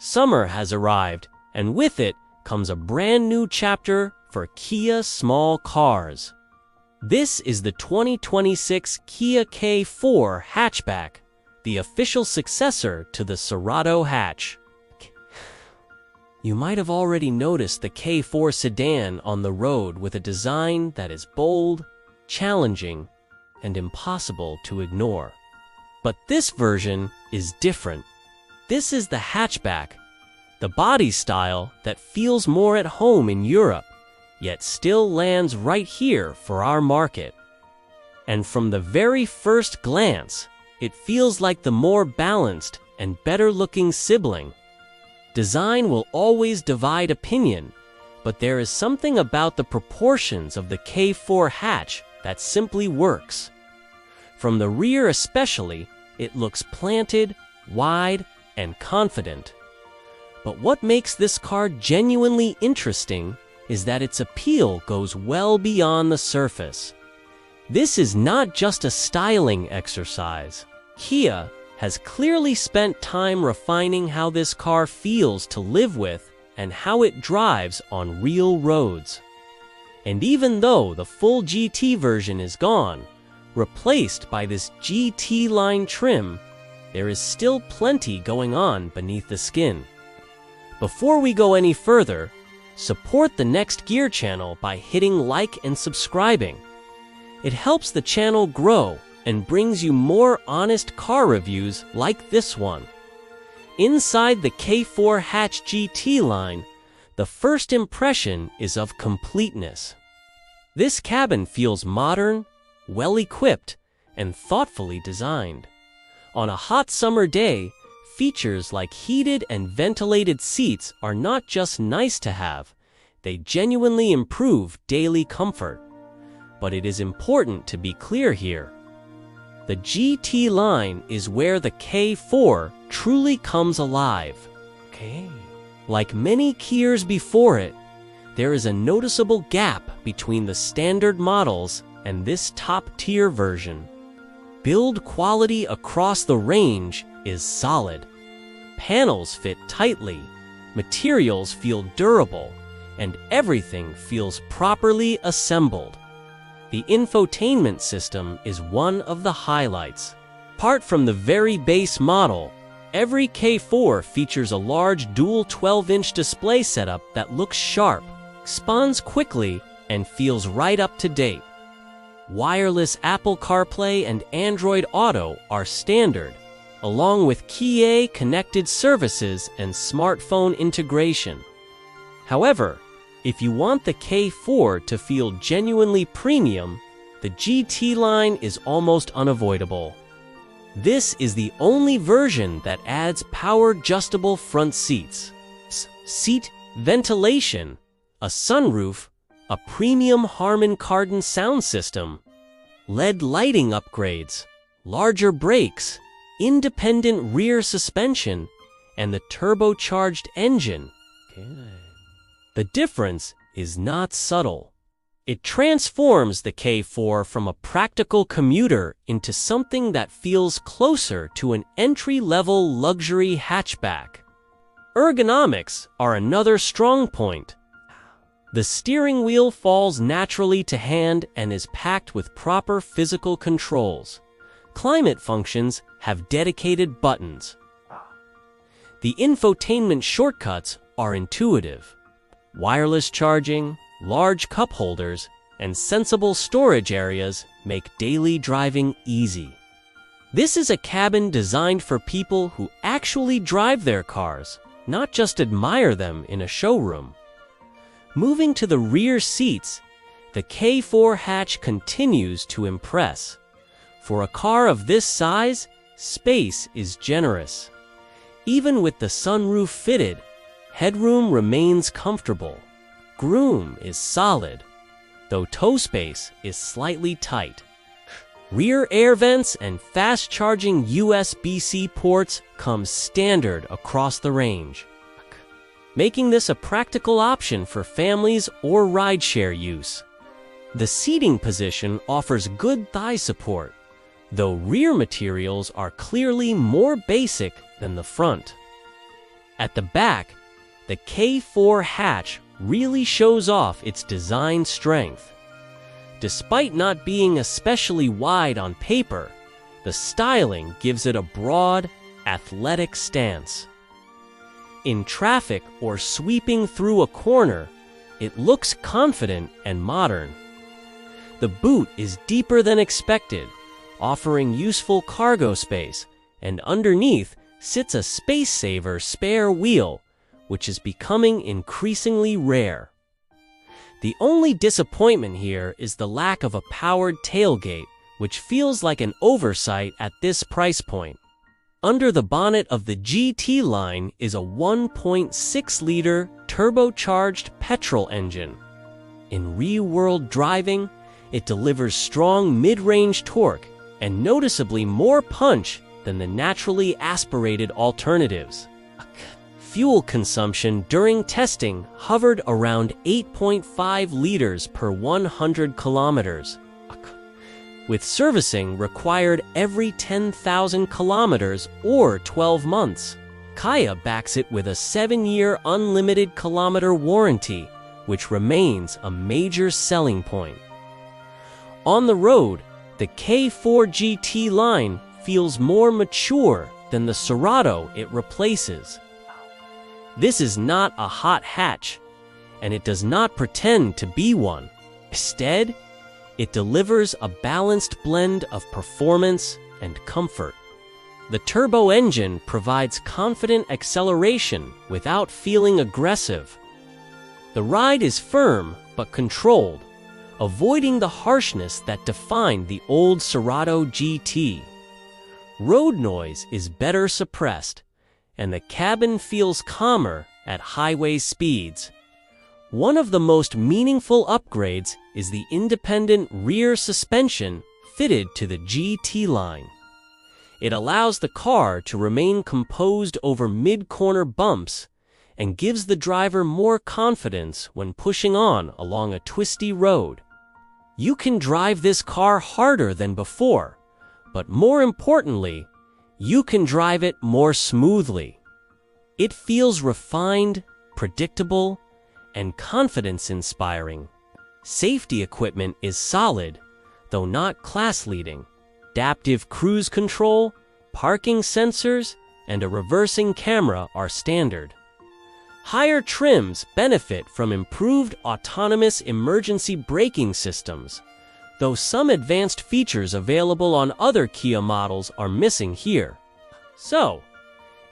Summer has arrived, and with it comes a brand new chapter for Kia small cars. This is the 2026 Kia K4 Hatchback, the official successor to the Cerato hatch. You might have already noticed the K4 sedan on the road with a design that is bold, challenging, and impossible to ignore. But this version is different. This is the hatchback, the body style that feels more at home in Europe, yet still lands right here for our market. And from the very first glance, it feels like the more balanced and better-looking sibling. Design will always divide opinion, but there is something about the proportions of the K4 hatch that simply works. From the rear especially, it looks planted, wide, and confident. But what makes this car genuinely interesting is that its appeal goes well beyond the surface. This is not just a styling exercise. Kia has clearly spent time refining how this car feels to live with and how it drives on real roads. And even though the full GT version is gone, replaced by this GT line trim, there is still plenty going on beneath the skin. Before we go any further, support the Next Gear channel by hitting like and subscribing. It helps the channel grow and brings you more honest car reviews like this one. Inside the K4 Hatch GT line, the first impression is of completeness. This cabin feels modern, well-equipped, and thoughtfully designed. On a hot summer day, features like heated and ventilated seats are not just nice to have, they genuinely improve daily comfort. But it is important to be clear here. The GT line is where the K4 truly comes alive. Like many Kias before it, there is a noticeable gap between the standard models and this top-tier version. Build quality across the range is solid. Panels fit tightly, materials feel durable, and everything feels properly assembled. The infotainment system is one of the highlights. Apart from the very base model, every K4 features a large dual 12-inch display setup that looks sharp, responds quickly, and feels right up to date. Wireless Apple CarPlay and Android Auto are standard, along with Kia connected services and smartphone integration. However, if you want the K4 to feel genuinely premium, the GT line is almost unavoidable. This is the only version that adds power-adjustable front seats, seat ventilation, a sunroof, a premium Harman Kardon sound system, LED lighting upgrades, larger brakes, independent rear suspension, and the turbocharged engine. The difference is not subtle. It transforms the K4 from a practical commuter into something that feels closer to an entry-level luxury hatchback. Ergonomics are another strong point. The steering wheel falls naturally to hand and is packed with proper physical controls. Climate functions have dedicated buttons. The infotainment shortcuts are intuitive. Wireless charging, large cup holders, and sensible storage areas make daily driving easy. This is a cabin designed for people who actually drive their cars, not just admire them in a showroom. Moving to the rear seats, the K4 hatch continues to impress. For a car of this size, space is generous. Even with the sunroof fitted, headroom remains comfortable. Groom is solid, though toe space is slightly tight. Rear air vents and fast-charging USB-C ports come standard across the range, making this a practical option for families or rideshare use. The seating position offers good thigh support, though rear materials are clearly more basic than the front. At the back, the K4 hatch really shows off its design strength. Despite not being especially wide on paper, the styling gives it a broad, athletic stance. In traffic or sweeping through a corner, it looks confident and modern. The boot is deeper than expected, offering useful cargo space, and underneath sits a space-saver spare wheel, which is becoming increasingly rare. The only disappointment here is the lack of a powered tailgate, which feels like an oversight at this price point. Under the bonnet of the GT line is a 1.6-liter turbocharged petrol engine. In real-world driving, it delivers strong mid-range torque and noticeably more punch than the naturally aspirated alternatives. Fuel consumption during testing hovered around 8.5 liters per 100 kilometers, with servicing required every 10,000 kilometers or 12 months. Kia backs it with a 7-year unlimited kilometer warranty, which remains a major selling point. On the road, the K4 GT line feels more mature than the Cerato it replaces. This is not a hot hatch, and it does not pretend to be one. Instead, it delivers a balanced blend of performance and comfort. The turbo engine provides confident acceleration without feeling aggressive. The ride is firm but controlled, avoiding the harshness that defined the old Cerato GT. Road noise is better suppressed, and the cabin feels calmer at highway speeds. One of the most meaningful upgrades is the independent rear suspension fitted to the GT line. It allows the car to remain composed over mid-corner bumps and gives the driver more confidence when pushing on along a twisty road. You can drive this car harder than before, but more importantly, you can drive it more smoothly. It feels refined, predictable, and confidence-inspiring. Safety equipment is solid, though not class-leading. Adaptive cruise control, parking sensors, and a reversing camera are standard. Higher trims benefit from improved autonomous emergency braking systems, though some advanced features available on other Kia models are missing here. So,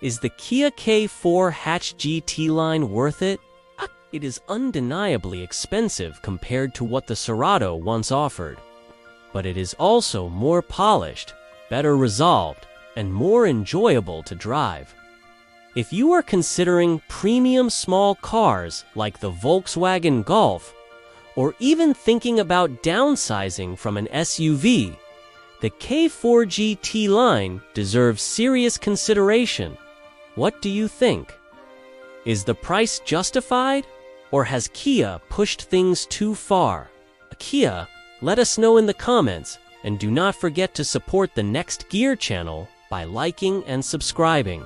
is the Kia K4 Hatch GT line worth it? It is undeniably expensive compared to what the Cerato once offered, but it is also more polished, better resolved, and more enjoyable to drive. If you are considering premium small cars like the Volkswagen Golf, or even thinking about downsizing from an SUV, the K4 GT line deserves serious consideration. What do you think? Is the price justified, or has Kia pushed things too far? Kia, let us know in the comments, and do not forget to support the Next Gear channel by liking and subscribing.